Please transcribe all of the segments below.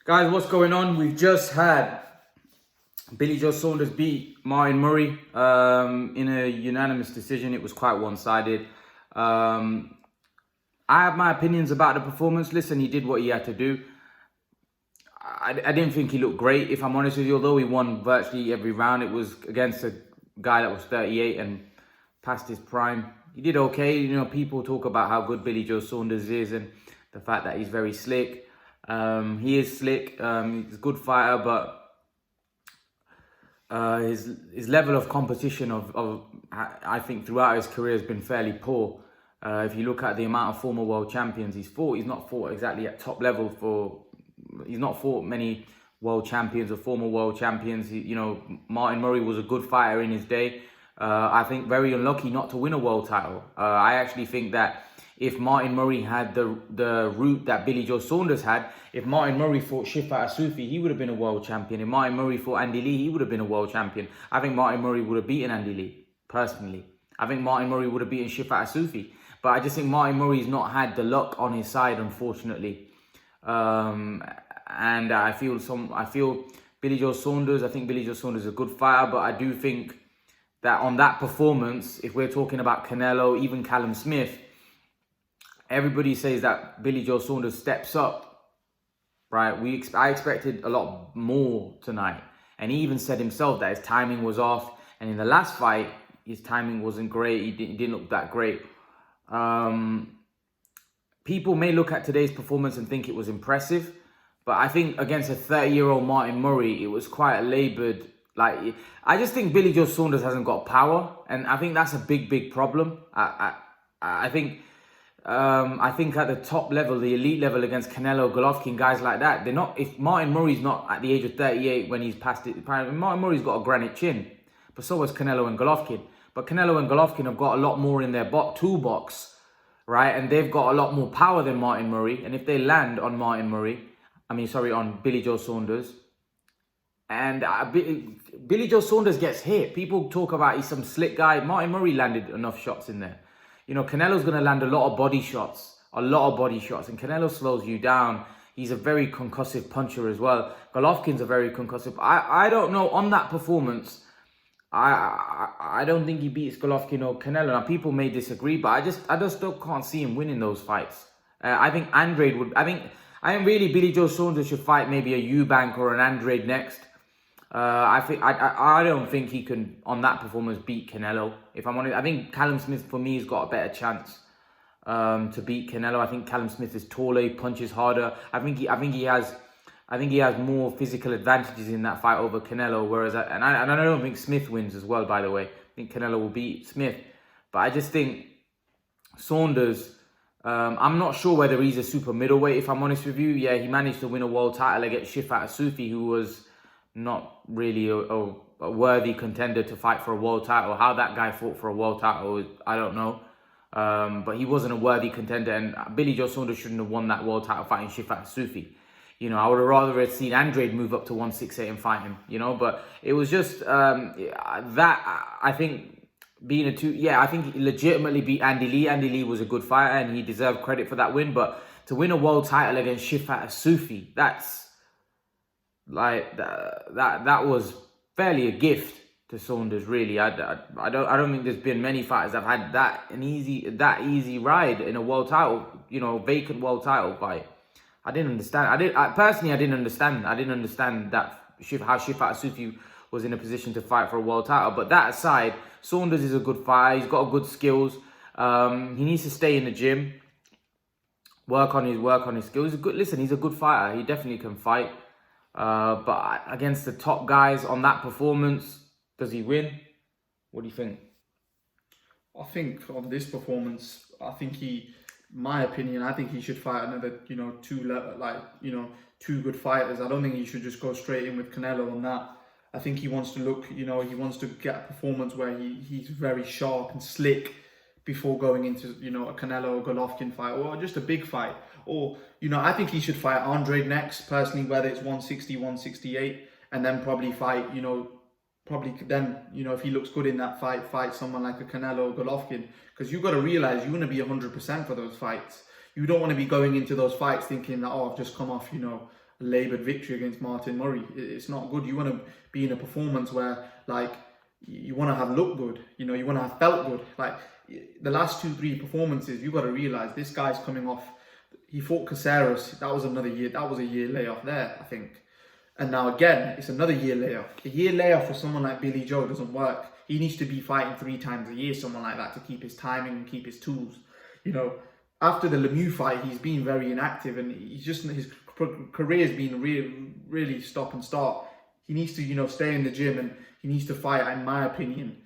Guys, what's going on? We've just had Billy Joe Saunders beat Martin Murray in a unanimous decision. It was quite one-sided. I have my opinions about the performance. Listen, he did what he had to do. I didn't think he looked great, if I'm honest with you. Although he won virtually every round, it was against a guy that was 38 and past his prime. He did okay. You know, people talk about how good Billy Joe Saunders is and the fact that he's very slick. He is slick. He's a good fighter, but his level of competition I think throughout his career has been fairly poor. If you look at the amount of former world champions he's not fought exactly at top level he's not fought many world champions or former world champions. Martin Murray was a good fighter in his day. I think very unlucky not to win a world title. I actually think that if Martin Murray had the route that Billy Joe Saunders had, if Martin Murray fought Shifat Asufi, he would have been a world champion. If Martin Murray fought Andy Lee, he would have been a world champion. I think Martin Murray would have beaten Andy Lee, personally. I think Martin Murray would have beaten Shifat Asufi. But I just think Martin Murray's not had the luck on his side, unfortunately. And I feel Billy Joe Saunders, I think Billy Joe Saunders is a good fighter, but I do think that on that performance, if we're talking about Canelo, even Callum Smith, everybody says that Billy Joe Saunders steps up, right? I expected a lot more tonight. And he even said himself that his timing was off. And in the last fight, his timing wasn't great. He didn't look that great. People may look at today's performance and think it was impressive. But I think against a 30-year-old Martin Murray, it was quite a laboured. I just think Billy Joe Saunders hasn't got power. And I think that's a big problem. I think at the top level, the elite level against Canelo, Golovkin, guys like that, they're not. If Martin Murray's not at the age of 38 when he's past it, Martin Murray's got a granite chin, but so has Canelo and Golovkin. But Canelo and Golovkin have got a lot more in their toolbox, right? And they've got a lot more power than Martin Murray. And if they land on on Billy Joe Saunders, and Billy Joe Saunders gets hit. People talk about he's some slick guy. Martin Murray landed enough shots in there. You know, Canelo's going to land a lot of body shots. And Canelo slows you down. He's a very concussive puncher as well. Golovkin's a very concussive. I don't know, on that performance, I don't think he beats Golovkin or Canelo. Now, people may disagree, but I just still can't see him winning those fights. I think Andrade would. I think really Billy Joe Saunders should fight maybe a Eubank or an Andrade next. I don't think he can, on that performance, beat Canelo. If I'm honest, I think Callum Smith, for me, has got a better chance to beat Canelo. I think Callum Smith is taller, he punches harder. I think he has more physical advantages in that fight over Canelo. Whereas, I don't think Smith wins as well. By the way, I think Canelo will beat Smith, but I just think Saunders. I'm not sure whether he's a super middleweight. If I'm honest with you, yeah, he managed to win a world title against Shifat Asufi, who was not really a worthy contender to fight for a world title. How that guy fought for a world title, I don't know. But he wasn't a worthy contender, and Billy Joe Saunders shouldn't have won that world title fighting Shifat Asufi. You know, I would have rather seen Andrade move up to 168 and fight him, you know. But it was just that, I think, I think he legitimately beat Andy Lee. Andy Lee was a good fighter, and he deserved credit for that win. But to win a world title against Shifat Asufi, that's that was fairly a gift to Saunders, really. I don't think there's been many fighters that have had that easy ride in a world title, vacant world title fight. I didn't understand. I didn't understand that how Shifat Asufi was in a position to fight for a world title. But that aside, Saunders is a good fighter. He's got good skills. He needs to stay in the gym, work on his skills. He's a good fighter. He definitely can fight. But against the top guys on that performance, does he win? What do you think? I think on this performance, my opinion, I think he should fight another, two good fighters. I don't think he should just go straight in with Canelo on that. I think he wants to look, he wants to get a performance where he's very sharp and slick before going into, a Canelo or Golovkin fight, or just a big fight. Or, I think he should fight Andrade next, personally, whether it's 160, 168, and then probably fight, if he looks good in that fight someone like a Canelo or Golovkin. Because you've got to realize you want to be 100% for those fights. You don't want to be going into those fights thinking that, I've just come off, laboured victory against Martin Murray. It's not good. You want to be in a performance where, like, you want to have looked good. You know, you want to have felt good. Like, the last 2-3 performances, you got to realise this guy's coming off. He fought Caceres. That was another year. That was a year layoff there, I think. And now again, it's another year layoff. A year layoff for someone like Billy Joe doesn't work. He needs to be fighting 3 times a year, someone like that, to keep his timing and keep his tools. You know, after the Lemieux fight, he's been very inactive, and he's just, his career's been really stop and start. He needs to, you know, stay in the gym, and he needs to fight, in my opinion,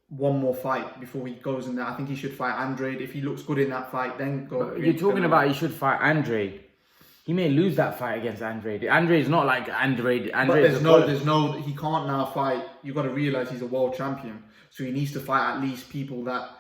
one more fight before he goes in there. I think he should fight Andrade. If he looks good in that fight, then go. But you're talking about he should fight Andrade. He may lose that fight against Andrade. Andrade's not like Andrade. But there's no, he can't now fight. You've got to realise he's a world champion. So he needs to fight at least people that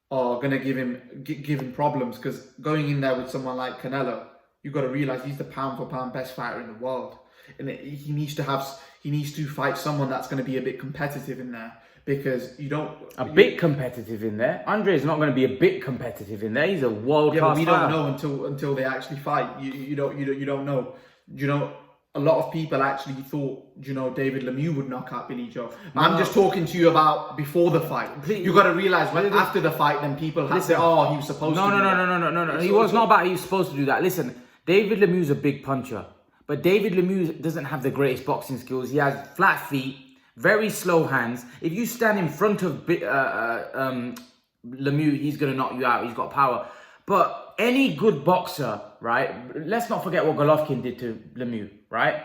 are going to give him problems. Because going in there with someone like Canelo, you've got to realise he's the pound for pound best fighter in the world. And he needs to fight someone that's going to be a bit competitive in there. Because you don't... bit competitive in there? Andre's not going to be a bit competitive in there. He's a world-class fighter. Yeah, but we don't know until they actually fight. You don't know. You know, a lot of people actually thought, you know, David Lemieux would knock out Billy Joe. No. I'm just talking to you about before the fight. You got to realise when after the fight, then people have to say, oh, he was supposed to do that. No. He was not about he was supposed to do that. Listen, David Lemieux's a big puncher. But David Lemieux doesn't have the greatest boxing skills. He has flat feet. Very slow hands. If you stand in front of Lemieux, he's going to knock you out. He's got power. But any good boxer, right? Let's not forget what Golovkin did to Lemieux, right?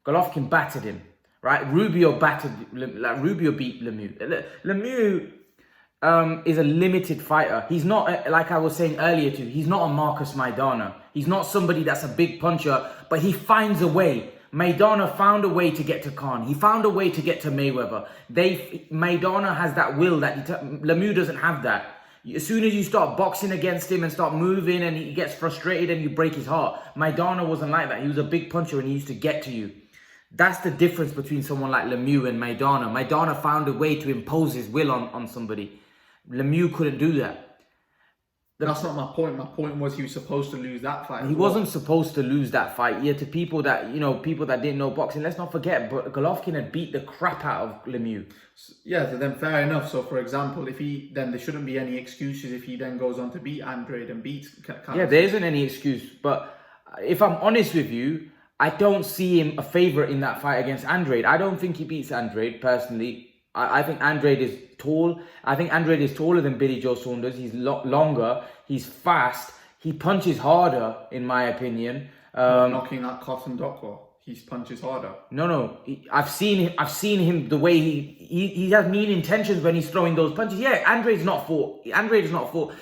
Golovkin battered him, right? Rubio beat Lemieux. Lemieux is a limited fighter. He's not, like I was saying earlier too, he's not a Marcus Maidana. He's not somebody that's a big puncher, but he finds a way. Maidana found a way to get to Khan. He found a way to get to Mayweather. Maidana has that will that Lemieux doesn't have that. As soon as you start boxing against him and start moving and he gets frustrated and you break his heart. Maidana wasn't like that. He was a big puncher and he used to get to you. That's the difference between someone like Lemieux and Maidana. Maidana found a way to impose his will on somebody. Lemieux couldn't do that. That's not my point. My point was he was supposed to lose that fight. He wasn't supposed to lose that fight. Yeah, to people that didn't know boxing. Let's not forget, but Golovkin had beat the crap out of Lemieux. Yeah, so then fair enough. So for example, then there shouldn't be any excuses if he then goes on to beat Andrade and beats Canelo. Yeah, there isn't any excuse. But if I'm honest with you, I don't see him a favourite in that fight against Andrade. I don't think he beats Andrade personally. I think Andrade is tall. I think Andrade is taller than Billy Joe Saunders. He's longer. He's fast. He punches harder, in my opinion. Knocking out Cotton Dockwell. He punches harder. No. I've seen him the way he has mean intentions when he's throwing those punches. Yeah, Andrade's not fought.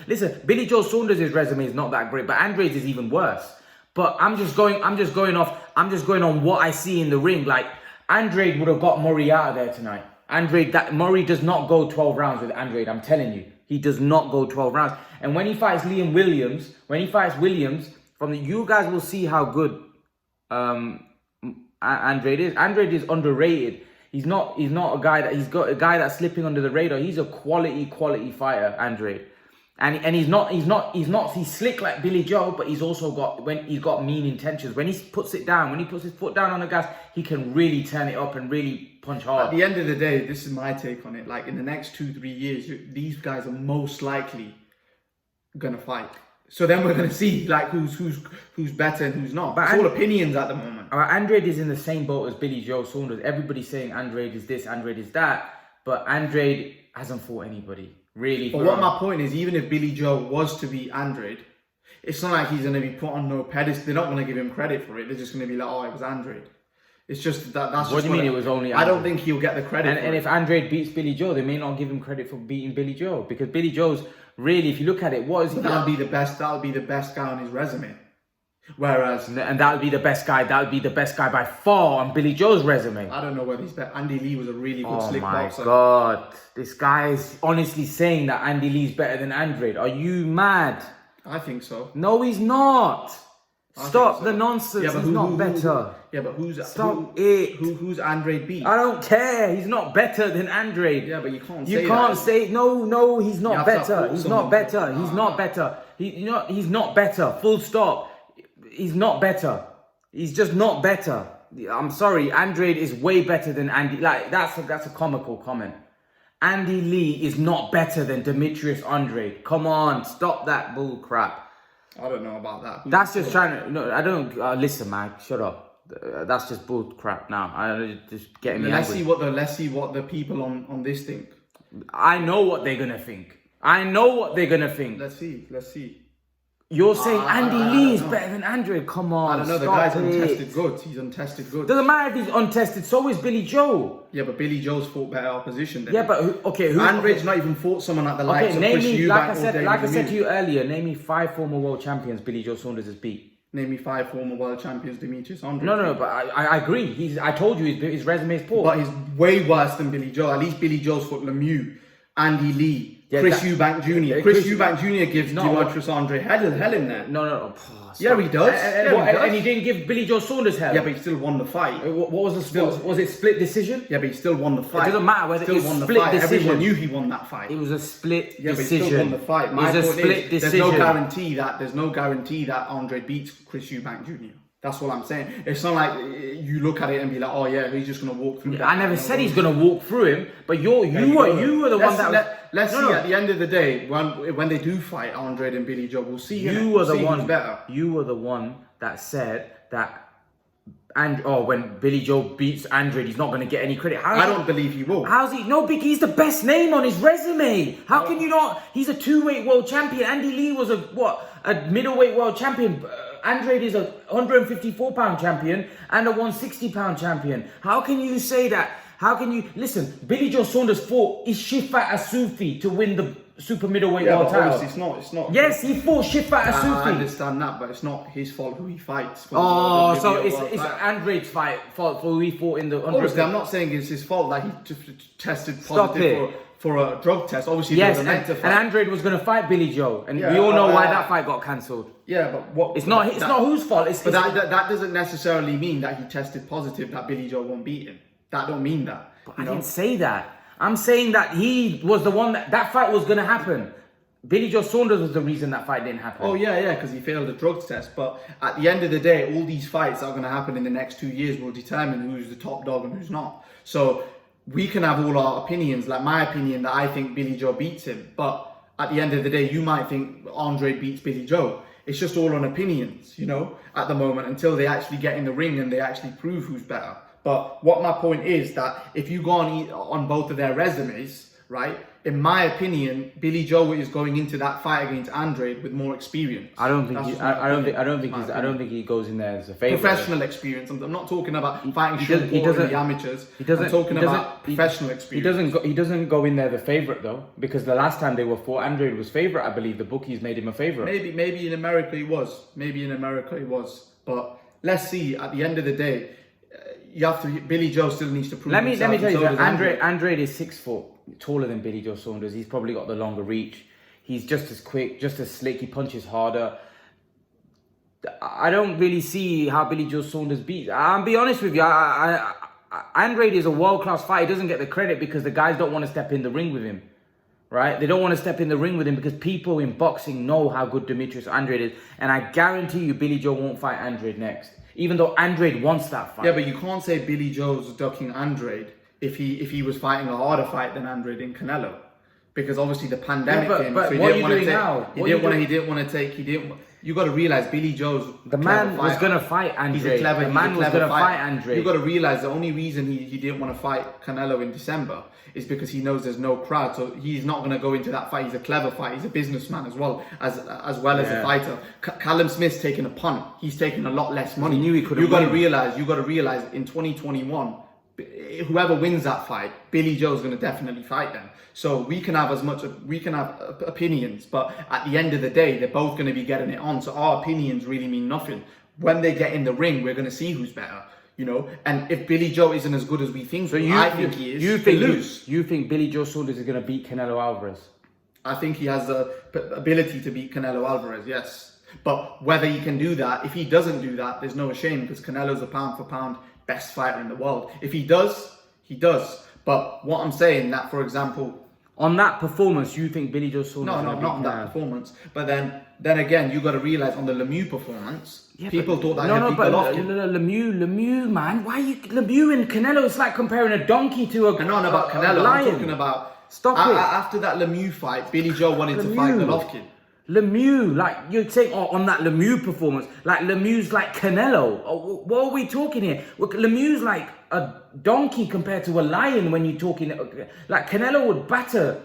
Listen, Billy Joe Saunders' resume is not that great, but Andrade's is even worse. But I'm just going on what I see in the ring. Like, Andrade would have got Murray out of there tonight. Murray does not go 12 rounds with Andrade, I'm telling you. He does not go 12 rounds. And when he fights Williams, you guys will see how good Andrade is. Andrade is underrated. He's not a guy that's slipping under the radar. He's a quality fighter, Andrade. And he's slick like Billy Joe, but he's got mean intentions. When he puts it down, when he puts his foot down on the gas, he can really turn it up and really punch hard. At the end of the day, this is my take on it. Like, in the next 2-3 years, these guys are most likely gonna fight. So then we're gonna see like who's better and who's not. But it's all opinions at the moment. Andrade is in the same boat as Billy Joe Saunders. Everybody's saying Andrade is this, Andrade is that, but Andrade hasn't fought anybody. Really. But what my point is, even if Billy Joe was to beat Andrade, it's not like he's going to be put on no pedestal. They're not going to give him credit for it. They're just going to be like, oh, it was Andrade. It's just that's what just do you mean it was only Andrade? I don't think he'll get the credit and if Andrade beats Billy Joe, they may not give him credit for beating Billy Joe, because Billy Joe's really, if you look at it, what is he? That'll be the best guy on his resume. Whereas, and that would be the best guy. That would be the best guy by far on Billy Joe's resume. I don't know whether he's better. Andy Lee was a really good slick boxer. Oh my God, this guy is honestly saying that Andy Lee's better than Andrade. Are you mad? I think so. No, he's not. Stop the nonsense. Yeah, he's not better. But who's Andrade beat? I don't care. He's not better than Andrade. Yeah, but you can't say no. He's not better. He's not better. He's not better. He's not better. Full stop. He's not better. He's just not better. I'm sorry, Andrade is way better than Andy. Like that's a comical comment. Andy Lee is not better than Demetrius Andrade. Come on, stop that bull crap. I don't know about that. That's just trying to. No, I don't. Listen, man, shut up. That's just bull crap. Now, I just getting me. Let's see what the people on this think. I know what they're gonna think. Let's see. You're saying Andy Lee is better than Andrade. Come on, I don't know. The guy's untested goods. He's untested goods. Doesn't matter if he's untested. So is Billy Joe. Yeah, but Billy Joe's fought better opposition than Yeah, him. but who? Andrade's not even fought someone at the likes of name Chris me. Eubank Like I or said, David to you earlier. Name me 5 former world champions Billy Joe Saunders has beat. Name me 5 former world champions Demetrius Andrade. No, but I agree. I told you his resume is poor. But he's way worse than Billy Joe. At least Billy Joe's fought Lemieux, Andy Lee, Chris Eubank Jr. Yeah, Chris Eubank Jr. gives Demetrius Andrade hell in there. No. Yeah, he does. And he didn't give Billy Joe Saunders hell. Yeah, but he still won the fight. What was the split? Was it split decision? Yeah, but he still won the fight. It doesn't matter whether still it's won the split fight. decision. Everyone knew he won that fight. It was a split Yeah, but he decision. still won the fight. My it was a point split is, decision. there's no guarantee that Andrade beats Chris Eubank Jr. That's all I'm saying. It's not like you look at it and be like, oh yeah, he's just gonna walk through that. I never said he's gonna walk through him, but you were the one that. Let's see. At the end of the day, when they do fight Andrade and Billy Joe, we'll see. You were the one. Who's better. You were the one that said that. And when Billy Joe beats Andrade, he's not going to get any credit. I don't believe he will. How's he? No, Big. He's the best name on his resume. How can you not? He's a 2-weight world champion. Andy Lee was a middleweight world champion. Andrade is a 154-pound champion and a 160-pound champion. How can you say that? How can you listen? Billy Joe Saunders fought Ishifat Asufi to win the super middleweight world title. It's not. Yes, he fought Shifat Asufi. I understand that, but it's not his fault who he fights. Oh, so it's Andrade's fault for who he fought in the. Obviously, I'm not saying it's his fault that he tested positive for a drug test. Obviously, yes, they were meant to fight. And Andrade was going to fight Billy Joe, and we all know why that fight got cancelled. Yeah, but what? It's not whose fault. But that doesn't necessarily mean that he tested positive that Billy Joe won't beat him. That don't mean that. But I didn't say that. I'm saying that he was the one that fight was going to happen. Billy Joe Saunders was the reason that fight didn't happen. Oh, yeah, because he failed a drugs test. But at the end of the day, all these fights that are going to happen in the next 2 years will determine who's the top dog and who's not. So we can have all our opinions, like my opinion that I think Billy Joe beats him. But at the end of the day, you might think Andre beats Billy Joe. It's just all on opinions, at the moment, until they actually get in the ring and they actually prove who's better. But what my point is that if you go on both of their resumes, right? In my opinion, Billy Joe is going into that fight against Andrade with more experience. I don't think he goes in there as a favorite. Professional experience. I'm not talking about fighting the amateurs. I'm talking about professional experience. He doesn't go in there the favorite though, because the last time they were fought, Andrade was favorite. I believe the bookies made him a favorite. Maybe in America he was. But let's see. At the end of the day, Billy Joe still needs to prove himself. Let me tell you that Andrade is 6 foot, taller than Billy Joe Saunders. He's probably got the longer reach. He's just as quick, just as slick. He punches harder. I don't really see how Billy Joe Saunders beats. I'll be honest with you. Andrade is a world-class fighter. He doesn't get the credit because the guys don't want to step in the ring with him. Right? They don't want to step in the ring with him because people in boxing know how good Demetrius Andrade is. And I guarantee you Billy Joe won't fight Andrade next. Even though Andrade wants that fight. Yeah, but you can't say Billy Joe's ducking Andrade if he was fighting a harder fight than Andrade in Canelo. Because obviously the pandemic came, so he didn't want to take. You got to realize Billy Joe's the man was going to fight Andrade. He's a clever fight Andrade. You got to realize the only reason he didn't want to fight Canelo in December is because he knows there's no crowd, so he's not going to go into that fight. He's a clever fighter. He's a businessman as well as a fighter. Callum Smith's taking a punt. He's taking a lot less money. He knew he could. You got to realize in 2021. Whoever wins that fight, Billy Joe's going to definitely fight them. So we can have opinions, but at the end of the day, they're both going to be getting it on. So our opinions really mean nothing. When they get in the ring, we're going to see who's better, And if Billy Joe isn't as good as we think, I think he is. You think Billy Joe Saunders is going to beat Canelo Alvarez? I think he has the ability to beat Canelo Alvarez. Yes, but whether he can do that, if he doesn't do that, there's no shame because Canelo's a pound for pound best fighter in the world. If he does, he does. But what I'm saying that, for example, On that performance, you think Billy Joe Saunders? No, not on that performance. But then again, you got to realize on the Lemieux performance, people thought that he'd beat Golovkin. Lemieux, man. Why you Lemieux and Canelo? It's like comparing a donkey to a. I'm not about Canelo. I'm talking about. Stop it. After that Lemieux fight, Billy Joe wanted to fight Golovkin. Lemieux, like you're saying on that Lemieux performance, like Lemieux's like Canelo. What are we talking here? Lemieux's like a donkey compared to a lion when you're talking. Like Canelo would batter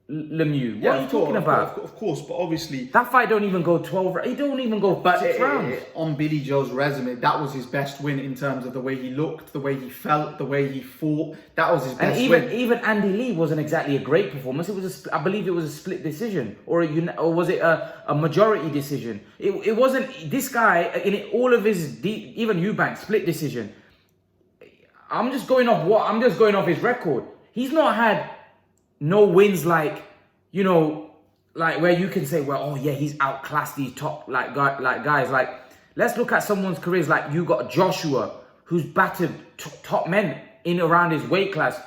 Lemieux. What are you talking about? Of course, but obviously that fight don't even go 12. He don't even go 6 rounds. On Billy Joe's resume, that was his best win in terms of the way he looked, the way he felt, the way he fought. That was his best win. Even Andy Lee wasn't exactly a great performance. It was I believe it was a split decision, or was it a majority decision? It wasn't. This guy in all of his even Eubank split decision. I'm just going off his record. He's not had no wins like, like where you can say, well, oh yeah, he's outclassed these top guys. Like, let's look at someone's careers. Like you got Joshua, who's battered top men in around his weight class.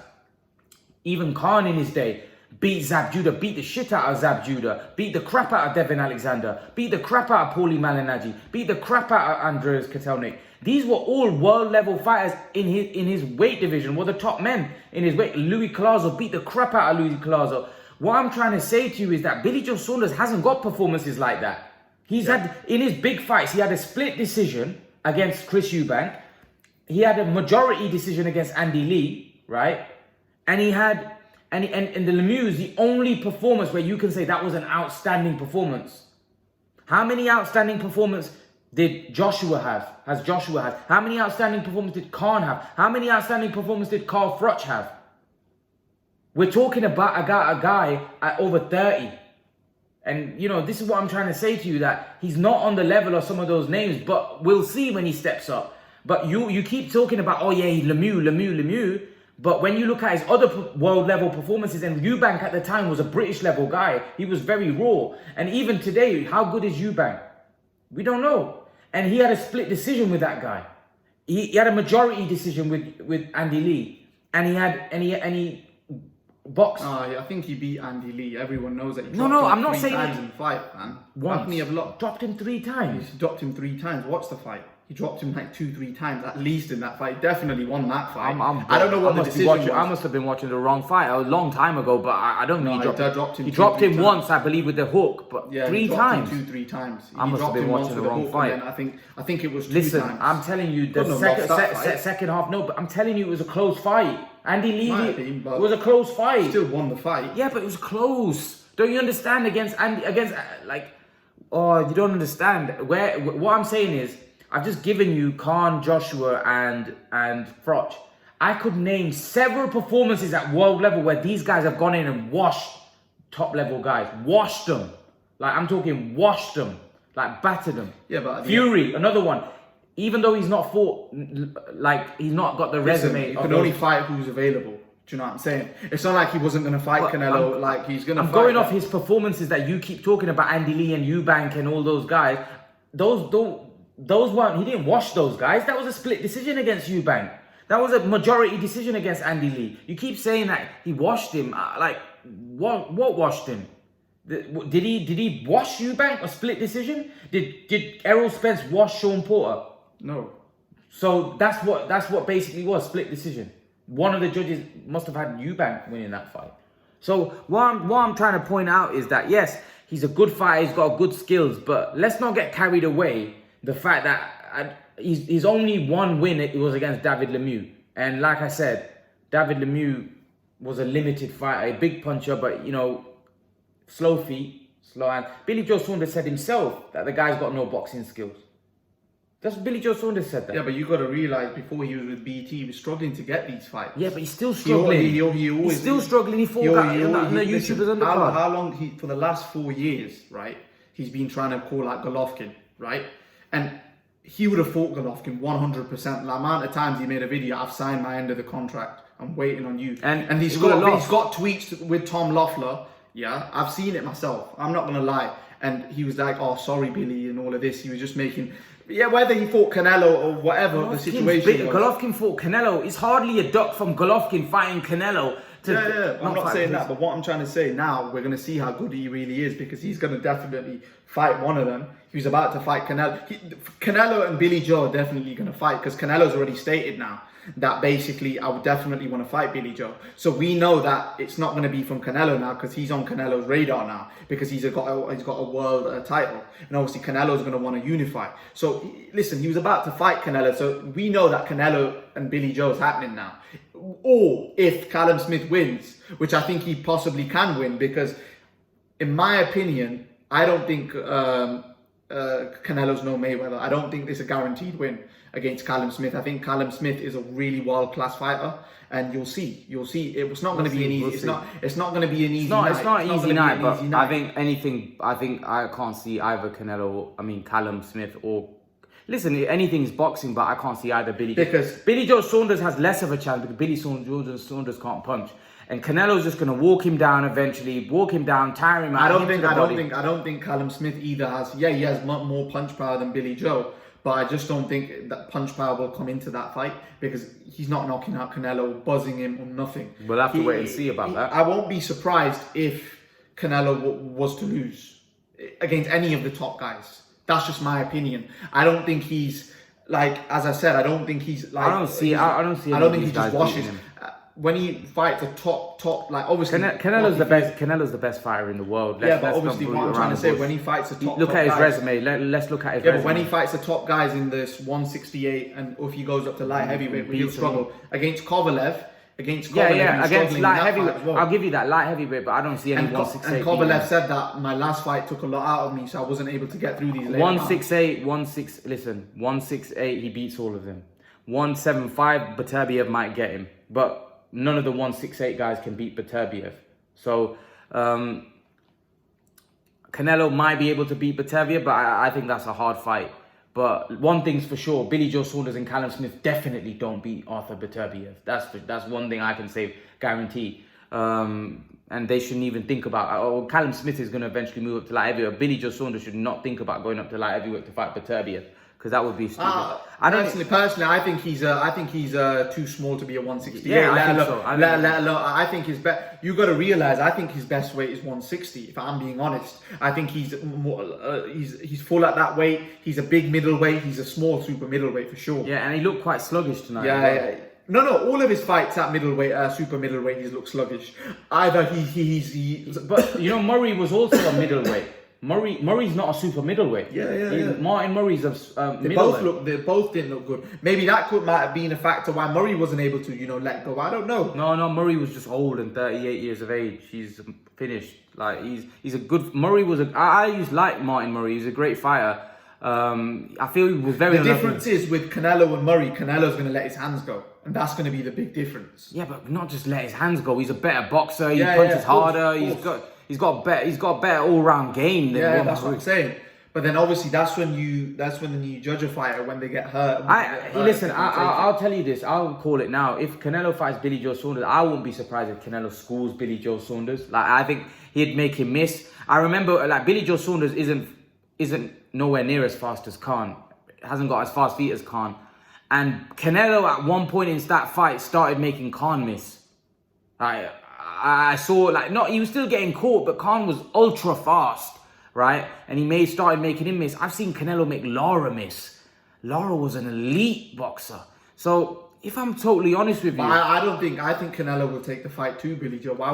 Even Khan in his day beat Zab Judah, beat the shit out of Zab Judah, beat the crap out of Devin Alexander, beat the crap out of Paulie Malignaggi, beat the crap out of Andreas Kotelnik. These were all world level fighters in his weight division, were the top men in his weight. Louis Collazo beat the crap out of Louis Collazo. What I'm trying to say to you is that Billy Joe Saunders hasn't got performances like that. He's had, in his big fights, he had a split decision against Chris Eubank. He had a majority decision against Andy Lee, right? And he had, and the Lemieux is the only performance where you can say that was an outstanding performance. How many outstanding performances did Joshua have? Has Joshua had? How many outstanding performances did Khan have? How many outstanding performances did Carl Froch have? We're talking about a guy at over 30. And, this is what I'm trying to say to you, that he's not on the level of some of those names, but we'll see when he steps up. But you keep talking about, oh yeah, Lemieux. But when you look at his other world level performances, and Eubank at the time was a British level guy, he was very raw. And even today, how good is Eubank? We don't know. And he had a split decision with that guy. He had a majority decision with Andy Lee. And he boxed. I think he beat Andy Lee. Everyone knows that. I'm not saying times in the fight, man. Once. Dropped him 3 times. He dropped him 3 times. Watch the fight. He dropped him like 2-3 times at least in that fight. Definitely won that fight. I don't know what the decision was. I must have been watching the wrong fight a long time ago, but I don't think he dropped him. He dropped him once, I believe, with the hook, but 3 times. 2-3 times. I must have been watching the wrong fight. I think it was 2 Listen, times. I'm telling you, the second half, no, but I'm telling you, it was a close fight. Andy Lee, it was a close fight. Still won the fight. Yeah, but it was close. Don't you understand? You don't understand. What I'm saying is, I've just given you Khan, Joshua, and Froch. I could name several performances at world level where these guys have gone in and washed top level guys. Washed them. Like, I'm talking washed them. Like, battered them. Yeah, but... Fury, another one. Even though he's not fought, like, he's not got the resume. You can only fight who's available. Do you know what I'm saying? It's not like he wasn't going to fight Canelo. He's going to fight... I'm going off his performances that you keep talking about, Andy Lee and Eubank and all those guys. Those weren't, he didn't wash those guys. That was a split decision against Eubank. That was a majority decision against Andy Lee. You keep saying that he washed him. What washed him? Did he wash Eubank? A split decision? Did Errol Spence wash Sean Porter? No. So that's what basically was split decision. One of the judges must have had Eubank winning that fight. So what I'm trying to point out is that yes, he's a good fighter. He's got good skills, but let's not get carried away. The fact that he's only one win, it was against David Lemieux. And like I said, David Lemieux was a limited fighter, a big puncher, but, slow feet, slow hands. Billy Joe Saunders said himself that the guy's got no boxing skills. That's what Billy Joe Saunders said that. Yeah, but you got to realise, before he was with BT, he was struggling to get these fights. Yeah, but he's still struggling. He's still struggling. He fought on the YouTubers undercard. How long, for the last 4 years, right, he's been trying to call out Golovkin, right? And he would have fought Golovkin 100%. The amount of times he made a video, I've signed my end of the contract, I'm waiting on you. And he's got tweets with Tom Loeffler. Yeah, I've seen it myself. I'm not going to lie. And he was like, oh, sorry, Billy, and all of this. He was just making... Yeah, whether he fought Canelo or whatever the situation was. Golovkin fought Canelo. It's hardly a duck from Golovkin fighting Canelo I'm not saying that, but what I'm trying to say now, we're going to see how good he really is, because he's going to definitely fight one of them. He was about to fight Canelo. Canelo and Billy Joe are definitely going to fight, because Canelo's already stated now that basically I would definitely want to fight Billy Joe. So we know that it's not going to be from Canelo now, because he's on Canelo's radar now, because he's got a world title, and obviously Canelo's going to want to unify. So listen, he was about to fight Canelo, so we know that Canelo and Billy Joe is happening now. Or if Callum Smith wins, which I think he possibly can win, because in my opinion, I don't think Canelo's no Mayweather. I don't think there's a guaranteed win against Callum Smith. I think Callum Smith is a really world-class fighter, and you'll see. It's not going to be an easy. It's not going to be an easy night. It's not an easy night, but I think I can't see either Callum Smith or. Listen, anything's boxing, but I can't see either because Billy Joe Saunders has less of a chance, because Billy Saunders can't punch, and Canelo's just gonna walk him down eventually, tire him out. I don't think Callum Smith either has. Yeah, he has more punch power than Billy Joe, but I just don't think that punch power will come into that fight, because he's not knocking out Canelo, buzzing him or nothing. We'll have to wait and see about that. I won't be surprised if Canelo was to lose against any of the top guys. That's just my opinion. I don't think he's as I said, I don't think he's like. I don't think he just washes him. When he fights a top, obviously Canelo's the best fighter in the world. But obviously what I'm trying to say, when he fights the top, look at his resume. Let's look at his resume. But when he fights the top guys in this 168, and if he goes up to light heavyweight, he'll struggle against Kovalev. Against light heavyweight. Well. I'll give you that, light heavyweight, but I don't see any 168. And Kovalev said that my last fight took a lot out of me, so I wasn't able to get through these. 168, 168, he beats all of them. 175, Beterbiev might get him, but none of the 168 guys can beat Beterbiev. So Canelo might be able to beat Beterbiev, but I think that's a hard fight. But one thing's for sure, Billy Joe Saunders and Callum Smith definitely don't beat Arthur Beterbiev. That's one thing I can say, guarantee. And they shouldn't even think about, Callum Smith is going to eventually move up to light heavyweight. Billy Joe Saunders should not think about going up to light heavyweight to fight Beterbiev, because that would be stupid. Personally, I think he's too small to be a 168. Yeah, I think so. I think his best. You got to realize, I think his best weight is 160. If I'm being honest, I think he's more. He's full at that weight. He's a big middleweight. He's a small super middleweight for sure. Yeah, and he looked quite sluggish tonight. Yeah. No, all of his fights at middleweight, super middleweight, he's looked sluggish. Either But you know, Murray was also a middleweight. Murray's not a super middleweight. Yeah. Martin Murray's a middleweight. They both didn't look good. Maybe that might have been a factor why Murray wasn't able to, let go. I don't know. No, Murray was just old and 38 years of age. He's finished. He's a good. Murray was I used to like Martin Murray. He's a great fighter. I feel he was very. The difference is with Canelo and Murray. Canelo's going to let his hands go, and that's going to be the big difference. Yeah, but not just let his hands go. He's a better boxer. He punches harder. He's got a better all-round game than that's what I'm saying. But then obviously that's when you judge a fighter when they get hurt. I'll tell you this. I'll call it now. If Canelo fights Billy Joe Saunders, I wouldn't be surprised if Canelo schools Billy Joe Saunders. I think he'd make him miss. I remember Billy Joe Saunders isn't nowhere near as fast as Khan. Hasn't got as fast feet as Khan. And Canelo at one point in that fight started making Khan miss. I saw he was still getting caught, but Khan was ultra fast, right? And he started making him miss. I've seen Canelo make Lara miss. Lara was an elite boxer. So if I'm totally honest with you, I think Canelo will take the fight to Billy Joe. Why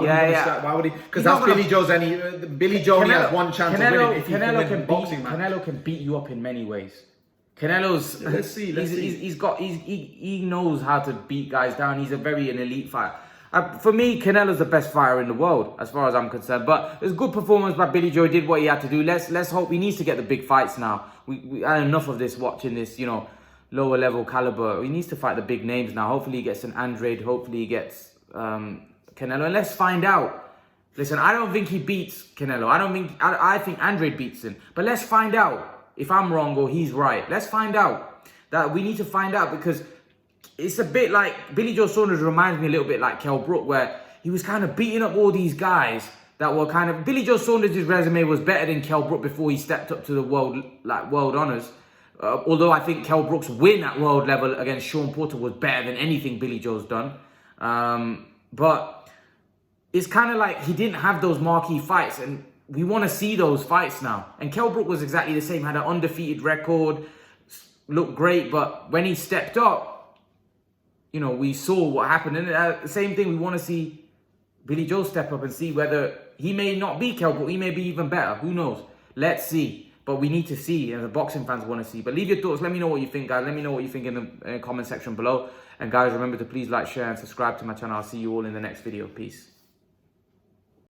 would he? Because that's Billy Joe's Billy Joe only has one chance of winning if he can win a boxing match. Canelo can beat you up in many ways. Canelo's let's see. He knows how to beat guys down. He's an elite fighter. For me, Canelo's the best fighter in the world, as far as I'm concerned. But it's a good performance by Billy Joe. He did what he had to do. Let's hope he needs to get the big fights now. We had enough of this, watching this, lower level caliber. He needs to fight the big names now. Hopefully he gets an Andrade. Hopefully he gets Canelo. And let's find out. Listen, I don't think he beats Canelo. I think Andrade beats him. But let's find out if I'm wrong or he's right. Let's find out. We need to find out, because it's a bit like Billy Joe Saunders reminds me a little bit like Kell Brook, where he was kind of beating up all these guys that were kind of. Billy Joe Saunders' resume was better than Kell Brook before he stepped up to the world honors. Although I think Kell Brook's win at world level against Sean Porter was better than anything Billy Joe's done. But it's kind of like he didn't have those marquee fights, and we want to see those fights now. And Kell Brook was exactly the same, had an undefeated record, looked great, but when he stepped up, you know, we saw what happened. And the same thing, we want to see Billy Joe step up and see whether he may not be Kell Brook, he may be even better. Who knows? Let's see. But we need to see, and the boxing fans want to see. But leave your thoughts. Let me know what you think, guys. Let me know what you think in the comment section below. And guys, remember to please like, share, and subscribe to my channel. I'll see you all in the next video. Peace.